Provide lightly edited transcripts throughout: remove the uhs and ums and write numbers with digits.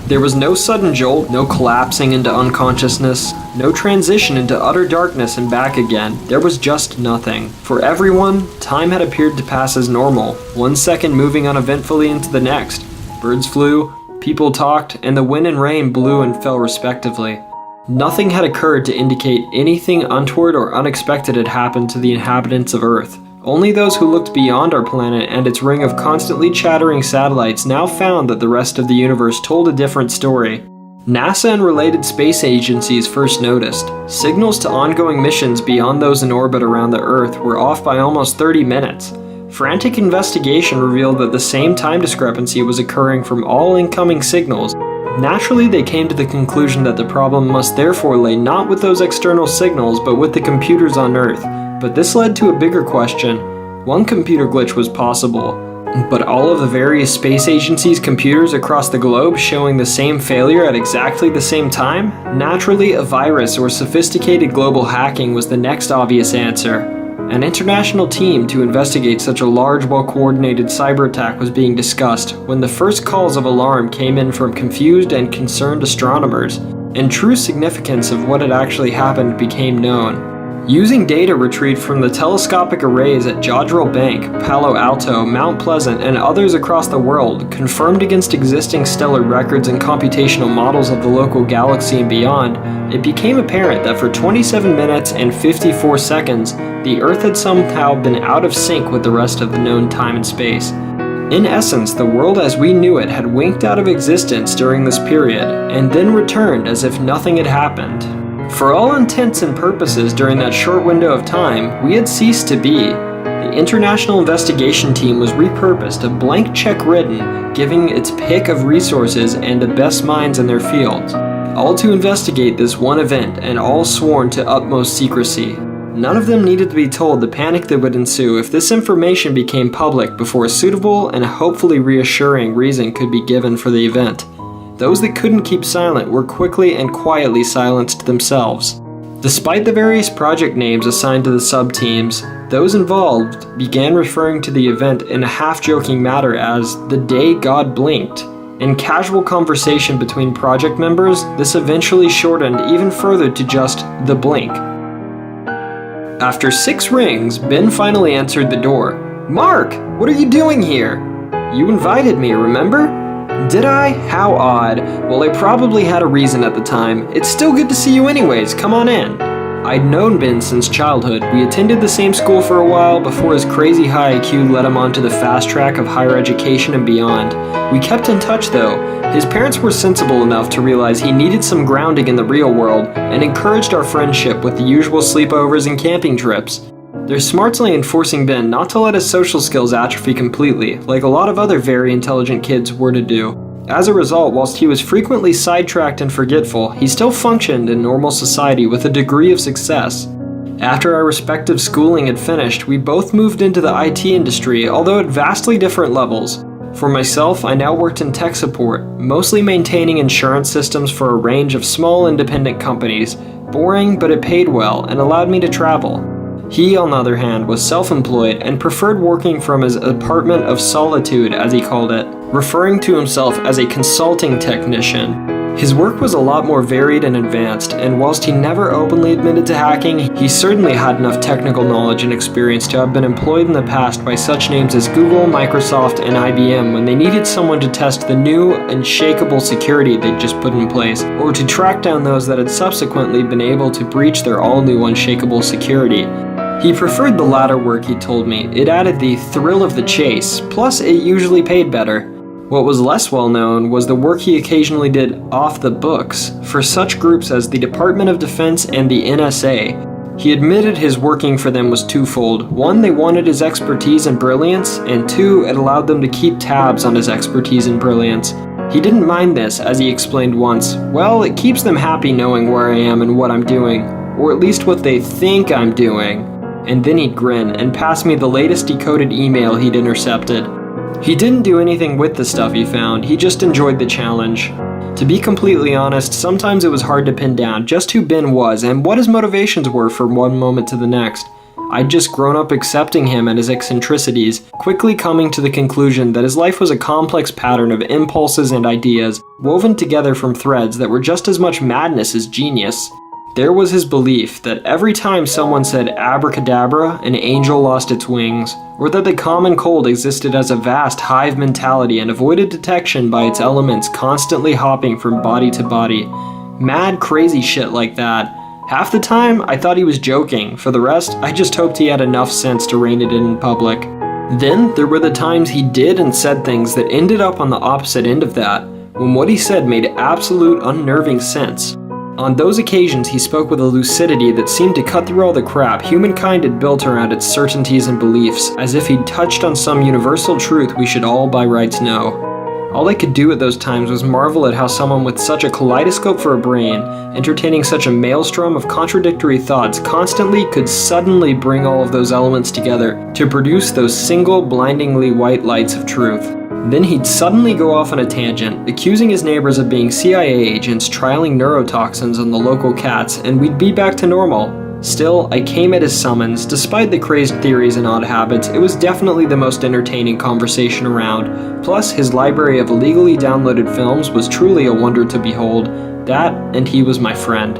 There was no sudden jolt, no collapsing into unconsciousness, no transition into utter darkness and back again. There was just nothing. For everyone, time had appeared to pass as normal, 1 second moving uneventfully into the next. Birds flew, people talked, and the wind and rain blew and fell respectively. Nothing had occurred to indicate anything untoward or unexpected had happened to the inhabitants of Earth. Only those who looked beyond our planet and its ring of constantly chattering satellites now found that the rest of the universe told a different story. NASA and related space agencies first noticed. Signals to ongoing missions beyond those in orbit around the Earth were off by almost 30 minutes. Frantic investigation revealed that the same time discrepancy was occurring from all incoming signals. Naturally, they came to the conclusion that the problem must therefore lay not with those external signals, but with the computers on Earth. But this led to a bigger question. One computer glitch was possible, but all of the various space agencies' computers across the globe showing the same failure at exactly the same time? Naturally, a virus or sophisticated global hacking was the next obvious answer. An international team to investigate such a large, well-coordinated cyber attack was being discussed when the first calls of alarm came in from confused and concerned astronomers, and true significance of what had actually happened became known. Using data retrieved from the telescopic arrays at Jodrell Bank, Palo Alto, Mount Pleasant, and others across the world, confirmed against existing stellar records and computational models of the local galaxy and beyond, it became apparent that for 27 minutes and 54 seconds, the Earth had somehow been out of sync with the rest of the known time and space. In essence, the world as we knew it had winked out of existence during this period, and then returned as if nothing had happened. For all intents and purposes during that short window of time, we had ceased to be. The international investigation team was repurposed, a blank check written, giving its pick of resources and the best minds in their fields, all to investigate this one event, and all sworn to utmost secrecy. None of them needed to be told the panic that would ensue if this information became public before a suitable and hopefully reassuring reason could be given for the event. Those that couldn't keep silent were quickly and quietly silenced themselves. Despite the various project names assigned to the sub-teams, those involved began referring to the event in a half-joking manner as the day God blinked. In casual conversation between project members, this eventually shortened even further to just the blink. After 6 rings, Ben finally answered the door. "Mark, what are you doing here?" "You invited me, remember?" "Did I? How odd. Well, I probably had a reason at the time. It's still good to see you anyways, come on in." I'd known Ben since childhood. We attended the same school for a while before his crazy high IQ led him onto the fast track of higher education and beyond. We kept in touch though. His parents were sensible enough to realize he needed some grounding in the real world and encouraged our friendship with the usual sleepovers and camping trips. They're smartly enforcing Ben not to let his social skills atrophy completely, like a lot of other very intelligent kids were to do. As a result, whilst he was frequently sidetracked and forgetful, he still functioned in normal society with a degree of success. After our respective schooling had finished, we both moved into the IT industry, although at vastly different levels. For myself, I now worked in tech support, mostly maintaining insurance systems for a range of small independent companies. Boring, but it paid well and allowed me to travel. He, on the other hand, was self-employed and preferred working from his apartment of solitude, as he called it, referring to himself as a consulting technician. His work was a lot more varied and advanced, and whilst he never openly admitted to hacking, he certainly had enough technical knowledge and experience to have been employed in the past by such names as Google, Microsoft, and IBM when they needed someone to test the new, unshakable security they'd just put in place, or to track down those that had subsequently been able to breach their all-new unshakable security. He preferred the latter work, he told me. It added the thrill of the chase, plus it usually paid better. What was less well known was the work he occasionally did off the books for such groups as the Department of Defense and the NSA. He admitted his working for them was twofold. One, they wanted his expertise and brilliance, and two, it allowed them to keep tabs on his expertise and brilliance. He didn't mind this, as he explained once. Well, it keeps them happy knowing where I am and what I'm doing, or at least what they think I'm doing. And then he'd grin and pass me the latest decoded email he'd intercepted. He didn't do anything with the stuff he found, he just enjoyed the challenge. To be completely honest, sometimes it was hard to pin down just who Ben was and what his motivations were from one moment to the next. I'd just grown up accepting him and his eccentricities, quickly coming to the conclusion that his life was a complex pattern of impulses and ideas, woven together from threads that were just as much madness as genius. There was his belief that every time someone said abracadabra, an angel lost its wings, or that the common cold existed as a vast hive mentality and avoided detection by its elements constantly hopping from body to body. Mad, crazy shit like that. Half the time, I thought he was joking. For the rest, I just hoped he had enough sense to rein it in public. Then, there were the times he did and said things that ended up on the opposite end of that, when what he said made absolute unnerving sense. On those occasions, he spoke with a lucidity that seemed to cut through all the crap humankind had built around its certainties and beliefs, as if he'd touched on some universal truth we should all by rights know. All I could do at those times was marvel at how someone with such a kaleidoscope for a brain, entertaining such a maelstrom of contradictory thoughts, constantly could suddenly bring all of those elements together to produce those single, blindingly white lights of truth. Then he'd suddenly go off on a tangent, accusing his neighbors of being CIA agents trialing neurotoxins on the local cats, and we'd be back to normal. Still, I came at his summons. Despite the crazed theories and odd habits, it was definitely the most entertaining conversation around. Plus, his library of illegally downloaded films was truly a wonder to behold. That, and he was my friend.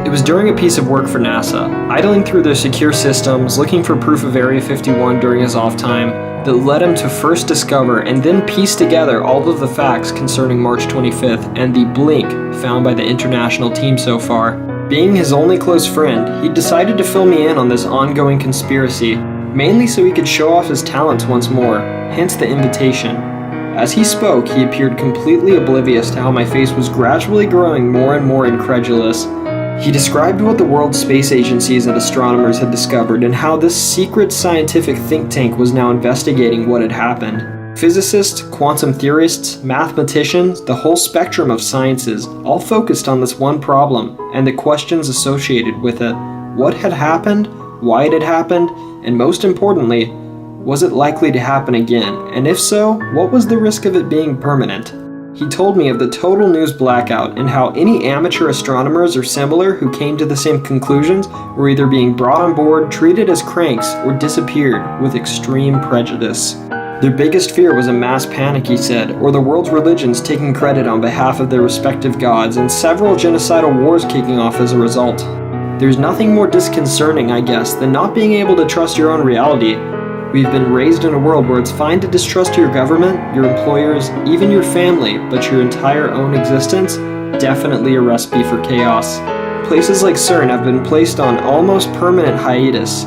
It was during a piece of work for NASA, idling through their secure systems, looking for proof of Area 51 during his off time, that led him to first discover and then piece together all of the facts concerning March 25th and the blink found by the international team so far. Being his only close friend, he decided to fill me in on this ongoing conspiracy, mainly so he could show off his talents once more, hence the invitation. As he spoke, he appeared completely oblivious to how my face was gradually growing more and more incredulous. He described what the world's space agencies and astronomers had discovered and how this secret scientific think tank was now investigating what had happened. Physicists, quantum theorists, mathematicians, the whole spectrum of sciences, all focused on this one problem and the questions associated with it. What had happened, why it had happened, and most importantly, was it likely to happen again? And if so, what was the risk of it being permanent? He told me of the total news blackout and how any amateur astronomers or similar who came to the same conclusions were either being brought on board, treated as cranks, or disappeared with extreme prejudice. Their biggest fear was a mass panic, he said, or the world's religions taking credit on behalf of their respective gods, and several genocidal wars kicking off as a result. There's nothing more disconcerting, I guess, than not being able to trust your own reality. We've been raised in a world where it's fine to distrust your government, your employers, even your family, but your entire own existence? Definitely a recipe for chaos. Places like CERN have been placed on almost permanent hiatus.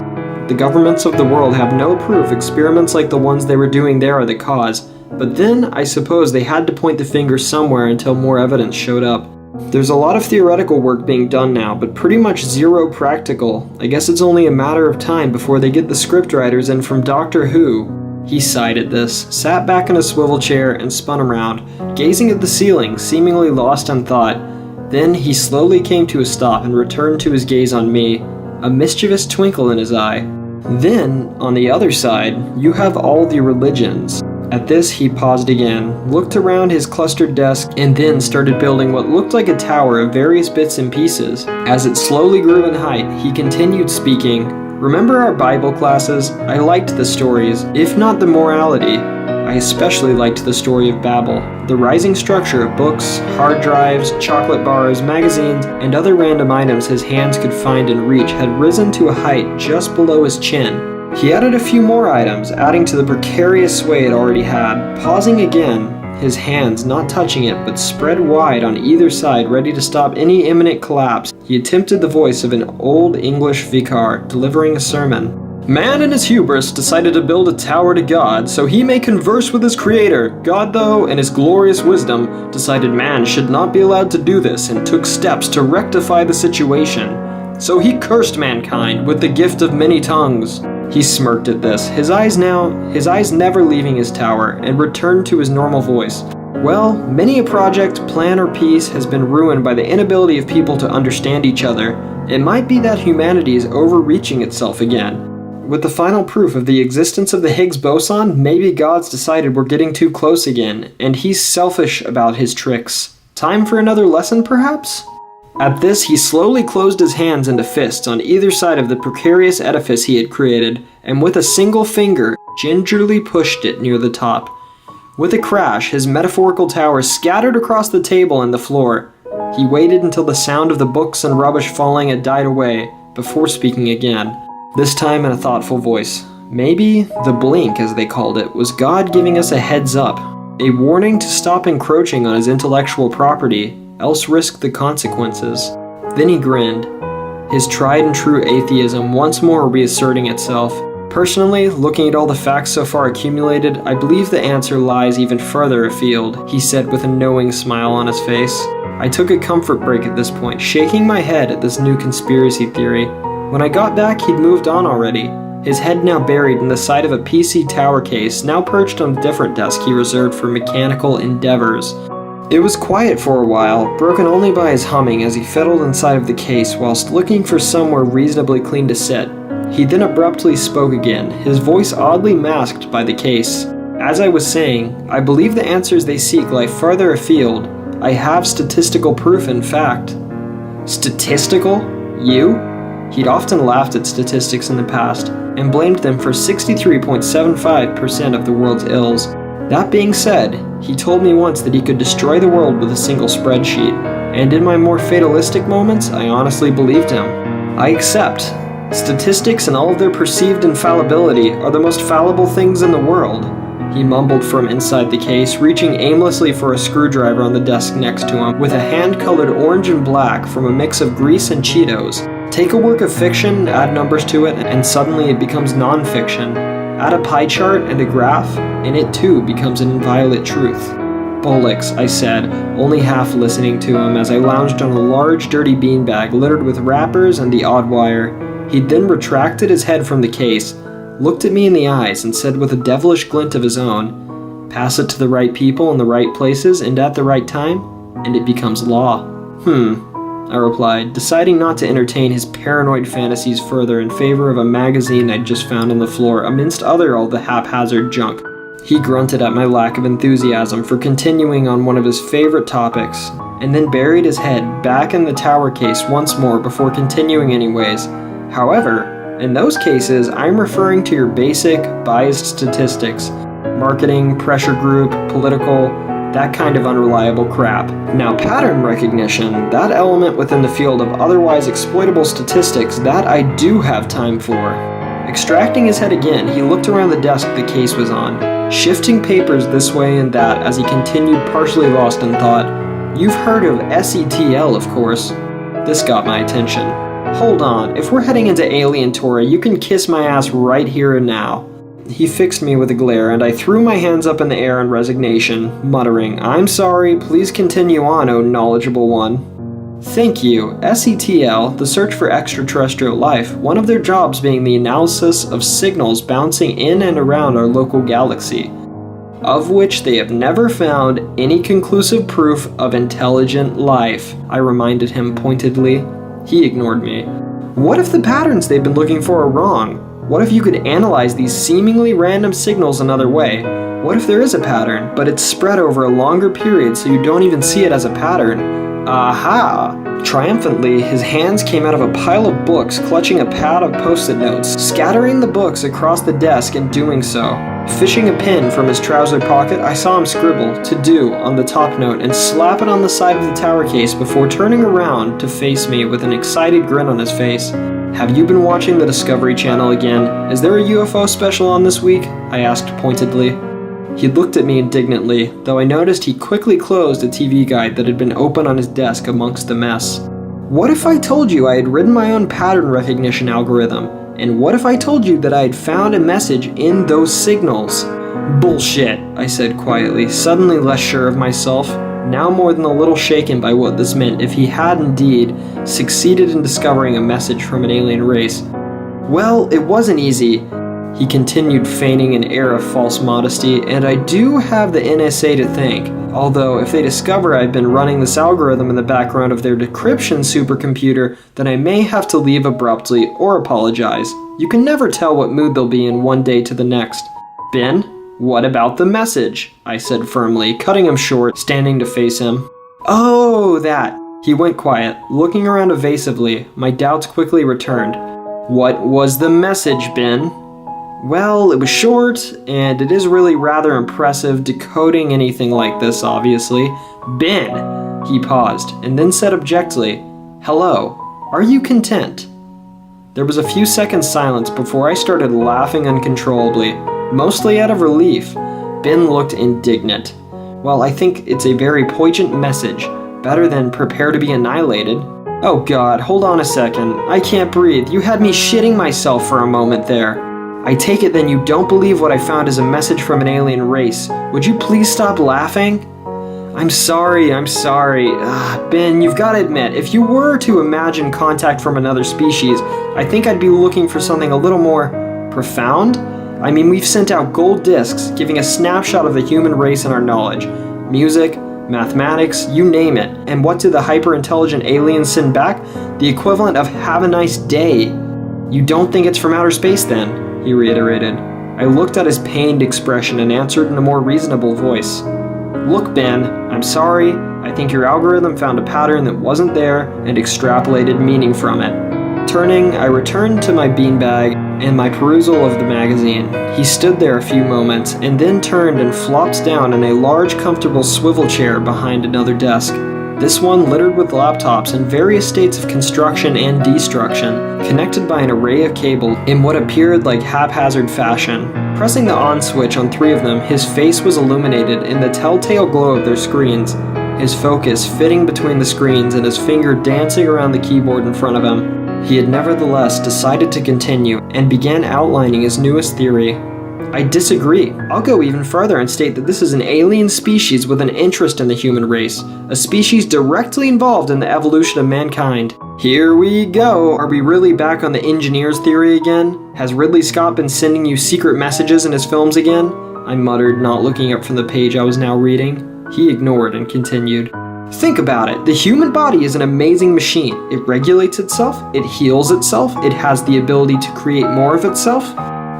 The governments of the world have no proof experiments like the ones they were doing there are the cause, but then I suppose they had to point the finger somewhere until more evidence showed up. There's a lot of theoretical work being done now, but pretty much zero practical. I guess it's only a matter of time before they get the scriptwriters in from Doctor Who. He sighed at this, sat back in a swivel chair, and spun around, gazing at the ceiling, seemingly lost in thought. Then he slowly came to a stop and returned to his gaze on me, a mischievous twinkle in his eye. Then, on the other side, you have all the religions. At this, he paused again, looked around his clustered desk, and then started building what looked like a tower of various bits and pieces. As it slowly grew in height, he continued speaking. Remember our Bible classes? I liked the stories, if not the morality. I especially liked the story of Babel. The rising structure of books, hard drives, chocolate bars, magazines, and other random items his hands could find and reach had risen to a height just below his chin. He added a few more items, adding to the precarious sway it already had, pausing again, his hands not touching it but spread wide on either side ready to stop any imminent collapse. He attempted the voice of an old English vicar delivering a sermon. Man in his hubris decided to build a tower to God so he may converse with his creator. God, though, in his glorious wisdom, decided man should not be allowed to do this and took steps to rectify the situation. So he cursed mankind with the gift of many tongues. He smirked at this, his eyes never leaving his tower, and returned to his normal voice. Well, many a project, plan, or piece has been ruined by the inability of people to understand each other. It might be that humanity is overreaching itself again. With the final proof of the existence of the Higgs boson, maybe God's decided we're getting too close again, and he's selfish about his tricks. Time for another lesson, perhaps? At this, he slowly closed his hands into fists on either side of the precarious edifice he had created, and with a single finger, gingerly pushed it near the top. With a crash, his metaphorical tower scattered across the table and the floor. He waited until the sound of the books and rubbish falling had died away, before speaking again, this time in a thoughtful voice. Maybe the blink, as they called it, was God giving us a heads up, a warning to stop encroaching on his intellectual property, else risk the consequences. Then he grinned, his tried and true atheism once more reasserting itself. Personally, looking at all the facts so far accumulated, I believe the answer lies even further afield, he said with a knowing smile on his face. I took a comfort break at this point, shaking my head at this new conspiracy theory. When I got back, he'd moved on already, his head now buried in the side of a PC tower case, now perched on a different desk he reserved for mechanical endeavors. It was quiet for a while, broken only by his humming as he fiddled inside of the case whilst looking for somewhere reasonably clean to sit. He then abruptly spoke again, his voice oddly masked by the case. As I was saying, I believe the answers they seek lie farther afield. I have statistical proof, in fact. Statistical? You? He'd often laughed at statistics in the past, and blamed them for 63.75% of the world's ills. That being said, he told me once that he could destroy the world with a single spreadsheet, and in my more fatalistic moments, I honestly believed him. I accept. Statistics and all of their perceived infallibility are the most fallible things in the world, he mumbled from inside the case, reaching aimlessly for a screwdriver on the desk next to him, with a hand colored orange and black from a mix of grease and Cheetos. Take a work of fiction, add numbers to it, and suddenly it becomes non-fiction. Add a pie chart and a graph, and it too becomes an inviolate truth. Bollocks, I said, only half listening to him as I lounged on a large dirty beanbag littered with wrappers and the odd wire. He'd then retracted his head from the case, looked at me in the eyes, and said with a devilish glint of his own, pass it to the right people in the right places and at the right time, and it becomes law. I replied, deciding not to entertain his paranoid fantasies further in favor of a magazine I'd just found on the floor amidst all the haphazard junk. He grunted at my lack of enthusiasm for continuing on one of his favorite topics, and then buried his head back in the tower case once more before continuing anyways. However, in those cases, I'm referring to your basic, biased statistics. Marketing, pressure group, political, that kind of unreliable crap. Now, pattern recognition, that element within the field of otherwise exploitable statistics, that I do have time for. Extracting his head again, he looked around the desk the case was on, shifting papers this way and that as he continued partially lost in thought. You've heard of SETL, of course. This got my attention. Hold on, if we're heading into Alien Tora, you can kiss my ass right here and now. He fixed me with a glare, and I threw my hands up in the air in resignation, muttering, I'm sorry, please continue on, O knowledgeable one. Thank you. SETL, the search for extraterrestrial life, one of their jobs being the analysis of signals bouncing in and around our local galaxy, of which they have never found any conclusive proof of intelligent life, I reminded him pointedly. He ignored me. What if the patterns they've been looking for are wrong? What if you could analyze these seemingly random signals another way? What if there is a pattern, but it's spread over a longer period so you don't even see it as a pattern? Aha! Triumphantly, his hands came out of a pile of books, clutching a pad of post-it notes, scattering the books across the desk in doing so. Fishing a pen from his trouser pocket, I saw him scribble, "to do," on the top note and slap it on the side of the tower case before turning around to face me with an excited grin on his face. Have you been watching the Discovery Channel again? Is there a UFO special on this week? I asked pointedly. He looked at me indignantly, though I noticed he quickly closed a TV guide that had been open on his desk amongst the mess. What if I told you I had written my own pattern recognition algorithm? And what if I told you that I had found a message in those signals? Bullshit, I said quietly, suddenly less sure of myself, now more than a little shaken by what this meant if he had indeed succeeded in discovering a message from an alien race. Well, it wasn't easy. He continued, feigning an air of false modesty, and I do have the NSA to thank, although if they discover I've been running this algorithm in the background of their decryption supercomputer, then I may have to leave abruptly or apologize. You can never tell what mood they'll be in one day to the next. Ben, what about the message? I said firmly, cutting him short, standing to face him. Oh, that. He went quiet, looking around evasively. My doubts quickly returned. What was the message, Ben? Well, it was short, and it is really rather impressive decoding anything like this, obviously. Ben! He paused, and then said abjectly, Hello, are you content? There was a few seconds silence before I started laughing uncontrollably, mostly out of relief. Ben looked indignant. Well, I think it's a very poignant message. Better than prepare to be annihilated. Oh God, hold on a second. I can't breathe. You had me shitting myself for a moment there. I take it then you don't believe what I found is a message from an alien race. Would you please stop laughing? I'm sorry. Ben, you've got to admit, if you were to imagine contact from another species, I think I'd be looking for something a little more profound. I mean, we've sent out gold discs, giving a snapshot of the human race and our knowledge. Music, mathematics, you name it. And what did the hyper-intelligent aliens send back? The equivalent of have a nice day. You don't think it's from outer space then? He reiterated. I looked at his pained expression and answered in a more reasonable voice. Look, Ben, I'm sorry. I think your algorithm found a pattern that wasn't there and extrapolated meaning from it. Turning, I returned to my beanbag and my perusal of the magazine. He stood there a few moments and then turned and flopped down in a large, comfortable swivel chair behind another desk. This one littered with laptops in various states of construction and destruction, connected by an array of cables in what appeared like haphazard fashion. Pressing the on switch on 3 of them, his face was illuminated in the telltale glow of their screens, his focus fitting between the screens and his finger dancing around the keyboard in front of him. He had nevertheless decided to continue and began outlining his newest theory. I disagree. I'll go even further and state that this is an alien species with an interest in the human race, a species directly involved in the evolution of mankind. Here we go. Are we really back on the engineer's theory again? Has Ridley Scott been sending you secret messages in his films again? I muttered, not looking up from the page I was now reading. He ignored and continued. Think about it. The human body is an amazing machine. It regulates itself, it heals itself, it has the ability to create more of itself.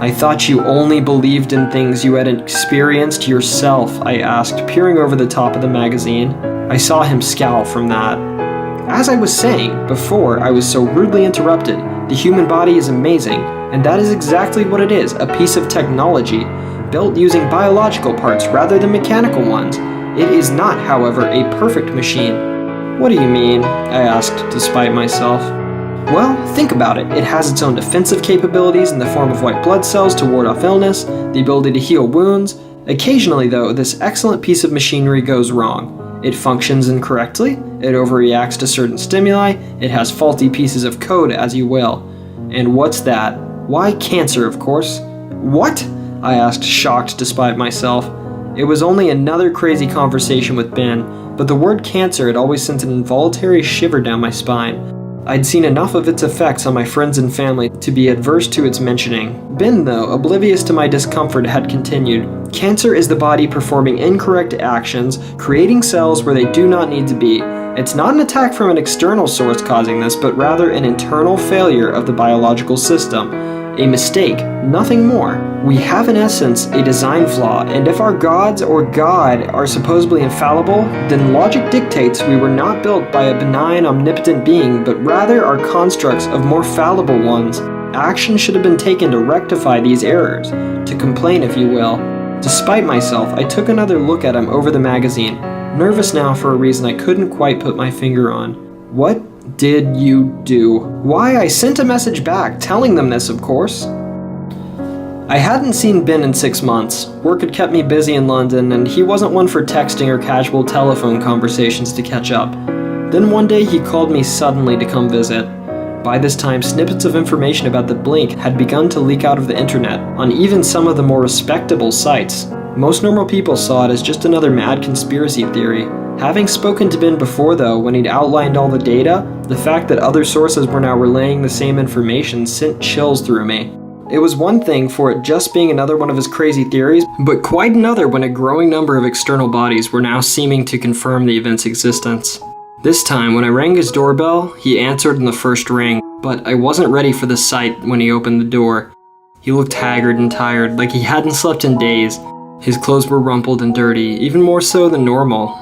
I thought you only believed in things you had experienced yourself, I asked, peering over the top of the magazine. I saw him scowl from that. As I was saying before I was so rudely interrupted, the human body is amazing, and that is exactly what it is, a piece of technology, built using biological parts rather than mechanical ones. It is not, however, a perfect machine. What do you mean? I asked, despite myself. Well, think about it. It has its own defensive capabilities in the form of white blood cells to ward off illness, the ability to heal wounds. Occasionally, though, this excellent piece of machinery goes wrong. It functions incorrectly, it overreacts to certain stimuli, it has faulty pieces of code, as you will. And what's that? Why, cancer, of course. What? I asked, shocked despite myself. It was only another crazy conversation with Ben, but the word cancer had always sent an involuntary shiver down my spine. I'd seen enough of its effects on my friends and family to be adverse to its mentioning. Ben, though, oblivious to my discomfort, had continued. Cancer is the body performing incorrect actions, creating cells where they do not need to be. It's not an attack from an external source causing this, but rather an internal failure of the biological system. A mistake, nothing more. We have in essence a design flaw, and if our gods or God are supposedly infallible, then logic dictates we were not built by a benign, omnipotent being, but rather are constructs of more fallible ones. Action should have been taken to rectify these errors, to complain if you will. Despite myself, I took another look at him over the magazine, nervous now for a reason I couldn't quite put my finger on. What did you do? Why, I sent a message back, telling them this, of course. I hadn't seen Ben in 6 months. Work had kept me busy in London, and he wasn't one for texting or casual telephone conversations to catch up. Then one day he called me suddenly to come visit. By this time, snippets of information about the Blink had begun to leak out of the internet, on even some of the more respectable sites. Most normal people saw it as just another mad conspiracy theory. Having spoken to Ben before, though, when he'd outlined all the data, the fact that other sources were now relaying the same information sent chills through me. It was one thing for it just being another one of his crazy theories, but quite another when a growing number of external bodies were now seeming to confirm the event's existence. This time, when I rang his doorbell, he answered in the first ring, but I wasn't ready for the sight when he opened the door. He looked haggard and tired, like he hadn't slept in days. His clothes were rumpled and dirty, even more so than normal.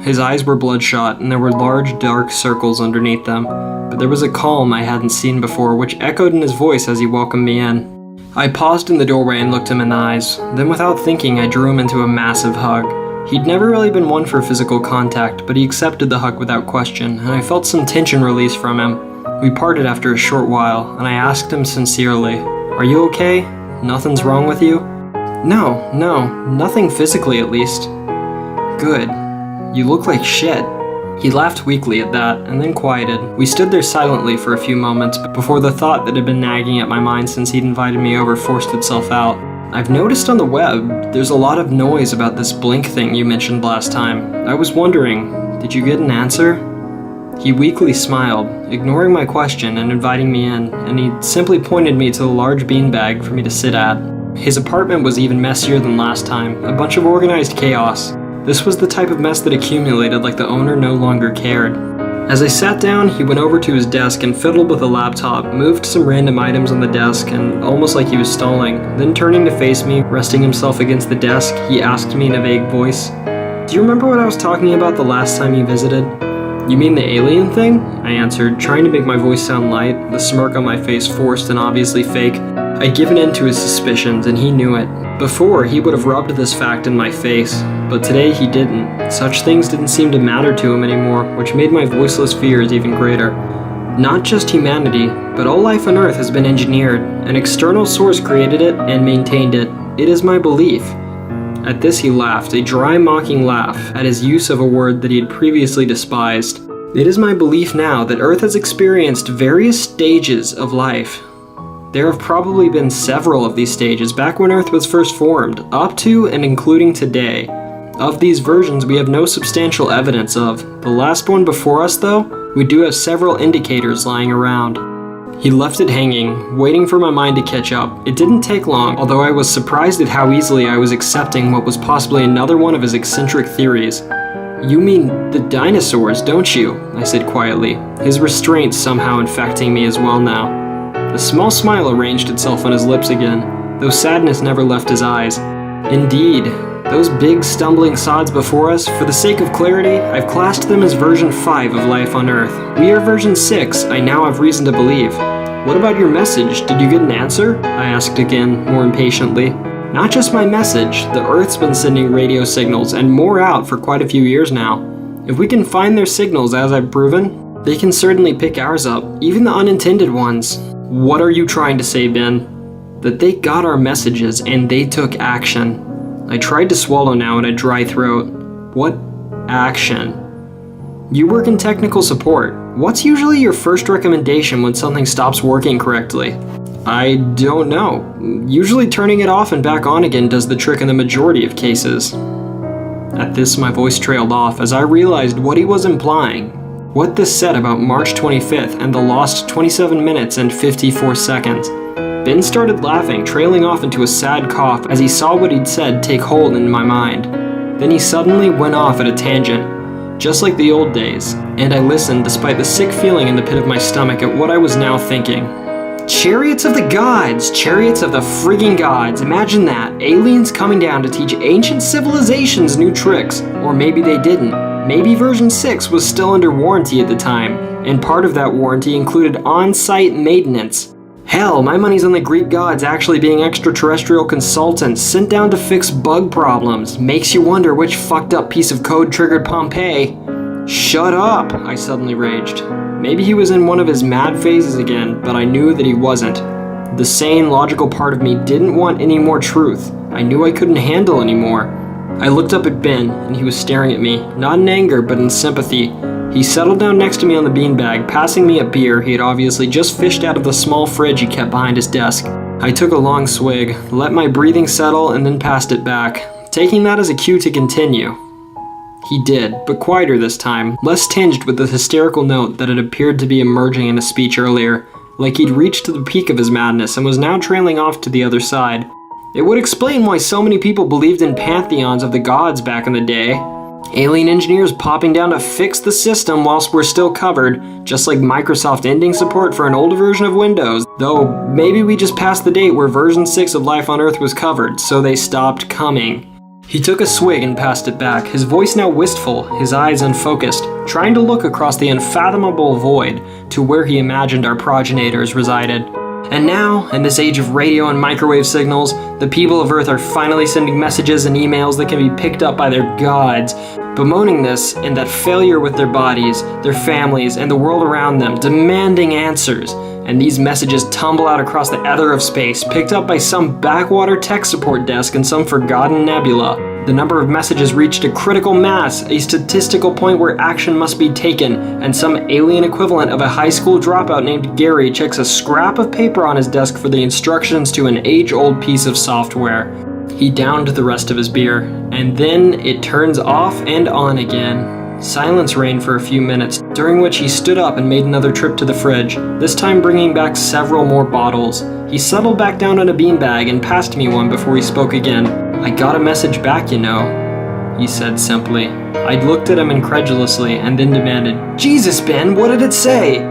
His eyes were bloodshot, and there were large, dark circles underneath them, but there was a calm I hadn't seen before, which echoed in his voice as he welcomed me in. I paused in the doorway and looked him in the eyes. Then without thinking, I drew him into a massive hug. He'd never really been one for physical contact, but he accepted the hug without question, and I felt some tension release from him. We parted after a short while, and I asked him sincerely, "Are you okay? Nothing's wrong with you?" No, nothing physically at least." "Good. You look like shit." He laughed weakly at that, and then quieted. We stood there silently for a few moments before the thought that had been nagging at my mind since he'd invited me over forced itself out. "I've noticed on the web, there's a lot of noise about this blink thing you mentioned last time. I was wondering, did you get an answer?" He weakly smiled, ignoring my question and inviting me in, and he simply pointed me to the large beanbag for me to sit at. His apartment was even messier than last time, a bunch of organized chaos. This was the type of mess that accumulated like the owner no longer cared. As I sat down, he went over to his desk and fiddled with a laptop, moved some random items on the desk, and almost like he was stalling. Then turning to face me, resting himself against the desk, he asked me in a vague voice, "Do you remember what I was talking about the last time you visited?" "You mean the alien thing?" I answered, trying to make my voice sound light, the smirk on my face forced and obviously fake. I'd given in to his suspicions, and he knew it. Before, he would have rubbed this fact in my face, but today he didn't. Such things didn't seem to matter to him anymore, which made my voiceless fears even greater. Not just humanity, but all life on Earth has been engineered. An external source created it and maintained it. It is my belief. At this he laughed, a dry mocking laugh at his use of a word that he had previously despised. It is my belief now that Earth has experienced various stages of life. There have probably been several of these stages back when Earth was first formed, up to and including today. Of these versions we have no substantial evidence of. The last one before us though, we do have several indicators lying around. He left it hanging, waiting for my mind to catch up. It didn't take long, although I was surprised at how easily I was accepting what was possibly another one of his eccentric theories. "You mean the dinosaurs, don't you?" I said quietly, his restraint somehow infecting me as well now. A small smile arranged itself on his lips again, though sadness never left his eyes. "Indeed, those big stumbling sods before us, for the sake of clarity, I've classed them as version 5 of life on Earth. We are version 6, I now have reason to believe." "What about your message? Did you get an answer?" I asked again, more impatiently. "Not just my message. The Earth's been sending radio signals, and more out for quite a few years now. If we can find their signals, as I've proven, they can certainly pick ours up, even the unintended ones." "What are you trying to say, Ben?" "That they got our messages, and they took action." I tried to swallow now in a dry throat. "What action?" "You work in technical support. What's usually your first recommendation when something stops working correctly?" "I don't know. Usually turning it off and back on again does the trick in the majority of cases." At this, my voice trailed off as I realized what he was implying. What this said about March 25th and the lost 27 minutes and 54 seconds. Ben started laughing, trailing off into a sad cough as he saw what he'd said take hold in my mind. Then he suddenly went off at a tangent, just like the old days, and I listened despite the sick feeling in the pit of my stomach at what I was now thinking. Chariots of the gods! Chariots of the frigging gods! Imagine that! Aliens coming down to teach ancient civilizations new tricks. Or maybe they didn't. Maybe version 6 was still under warranty at the time, and part of that warranty included on-site maintenance. Hell, my money's on the Greek gods actually being extraterrestrial consultants sent down to fix bug problems. Makes you wonder which fucked up piece of code triggered Pompeii. Shut up, I suddenly raged. Maybe he was in one of his mad phases again, but I knew that he wasn't. The sane, logical part of me didn't want any more truth. I knew I couldn't handle any more. I looked up at Ben, and he was staring at me, not in anger, but in sympathy. He settled down next to me on the beanbag, passing me a beer he had obviously just fished out of the small fridge he kept behind his desk. I took a long swig, let my breathing settle, and then passed it back, taking that as a cue to continue. He did, but quieter this time, less tinged with the hysterical note that had appeared to be emerging in a speech earlier, like he'd reached the peak of his madness and was now trailing off to the other side. It would explain why so many people believed in pantheons of the gods back in the day. Alien engineers popping down to fix the system whilst we're still covered, just like Microsoft ending support for an older version of Windows, though maybe we just passed the date where version 6 of life on Earth was covered, so they stopped coming. He took a swig and passed it back, his voice now wistful, his eyes unfocused, trying to look across the unfathomable void to where he imagined our progenitors resided. And now, in this age of radio and microwave signals, the people of Earth are finally sending messages and emails that can be picked up by their gods, bemoaning this and that failure with their bodies, their families, and the world around them, demanding answers. And these messages tumble out across the ether of space, picked up by some backwater tech support desk in some forgotten nebula. The number of messages reached a critical mass, a statistical point where action must be taken, and some alien equivalent of a high school dropout named Gary checks a scrap of paper on his desk for the instructions to an age-old piece of software. He downed the rest of his beer, and then it turns off and on again. Silence reigned for a few minutes, during which he stood up and made another trip to the fridge, this time bringing back several more bottles. He settled back down on a beanbag and passed me one before he spoke again. "I got a message back, you know," he said simply. I looked at him incredulously and then demanded, "Jesus, Ben, what did it say?"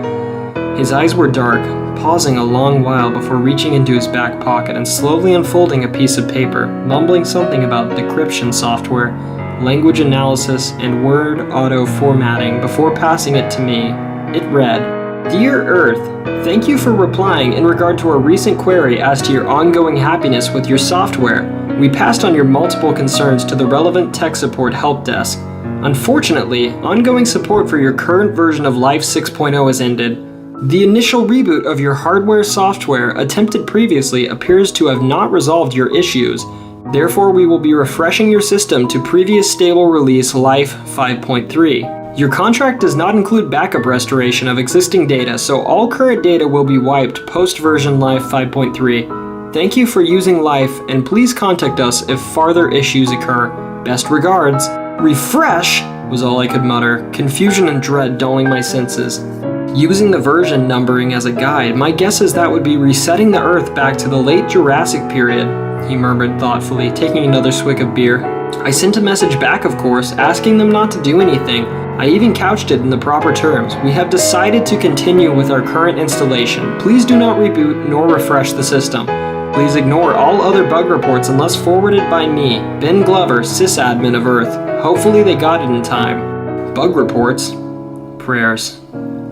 His eyes were dark, pausing a long while before reaching into his back pocket and slowly unfolding a piece of paper, mumbling something about decryption software, language analysis, and word auto-formatting before passing it to me. It read, "Dear Earth, thank you for replying in regard to our recent query as to your ongoing happiness with your software. We passed on your multiple concerns to the relevant tech support help desk. Unfortunately, ongoing support for your current version of Life 6.0 has ended. The initial reboot of your hardware-software attempted previously appears to have not resolved your issues. Therefore, we will be refreshing your system to previous stable release Life 5.3. Your contract does not include backup restoration of existing data, so all current data will be wiped post-version Life 5.3. Thank you for using Life, and please contact us if further issues occur. Best regards." Refresh was all I could mutter, confusion and dread dulling my senses. Using the version numbering as a guide, my guess is that would be resetting the Earth back to the late Jurassic period, he murmured thoughtfully, taking another swig of beer. I sent a message back, of course, asking them not to do anything. I even couched it in the proper terms. We have decided to continue with our current installation. Please do not reboot nor refresh the system. Please ignore all other bug reports unless forwarded by me, Ben Glover, sysadmin of Earth. Hopefully they got it in time. Bug reports? Prayers.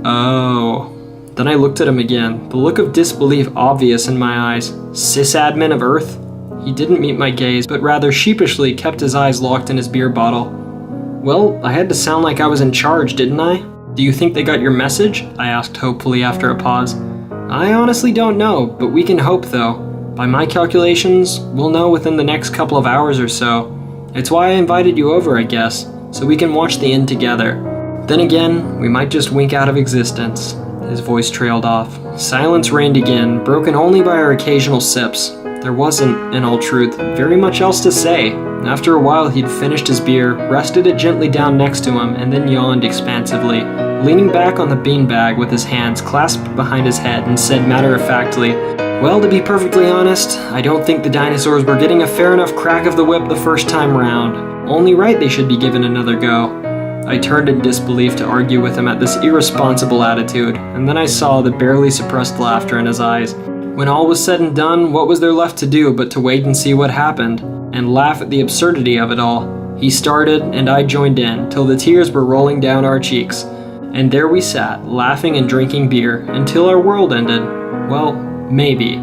Oh. Then I looked at him again, the look of disbelief obvious in my eyes. Sysadmin of Earth? He didn't meet my gaze, but rather sheepishly kept his eyes locked in his beer bottle. Well, I had to sound like I was in charge, didn't I? Do you think they got your message? I asked hopefully after a pause. I honestly don't know, but we can hope though. By my calculations, we'll know within the next couple of hours or so. It's why I invited you over, I guess, so we can watch the end together. Then again, we might just wink out of existence. His voice trailed off. Silence reigned again, broken only by our occasional sips. There wasn't, in all truth, very much else to say. After a while he'd finished his beer, rested it gently down next to him, and then yawned expansively, leaning back on the beanbag with his hands clasped behind his head, and said matter-of-factly, "Well, to be perfectly honest, I don't think the dinosaurs were getting a fair enough crack of the whip the first time round. Only right they should be given another go." I turned in disbelief to argue with him at this irresponsible attitude, and then I saw the barely suppressed laughter in his eyes. When all was said and done, what was there left to do but to wait and see what happened, and laugh at the absurdity of it all? He started, and I joined in, till the tears were rolling down our cheeks. And there we sat, laughing and drinking beer, until our world ended. Well, maybe.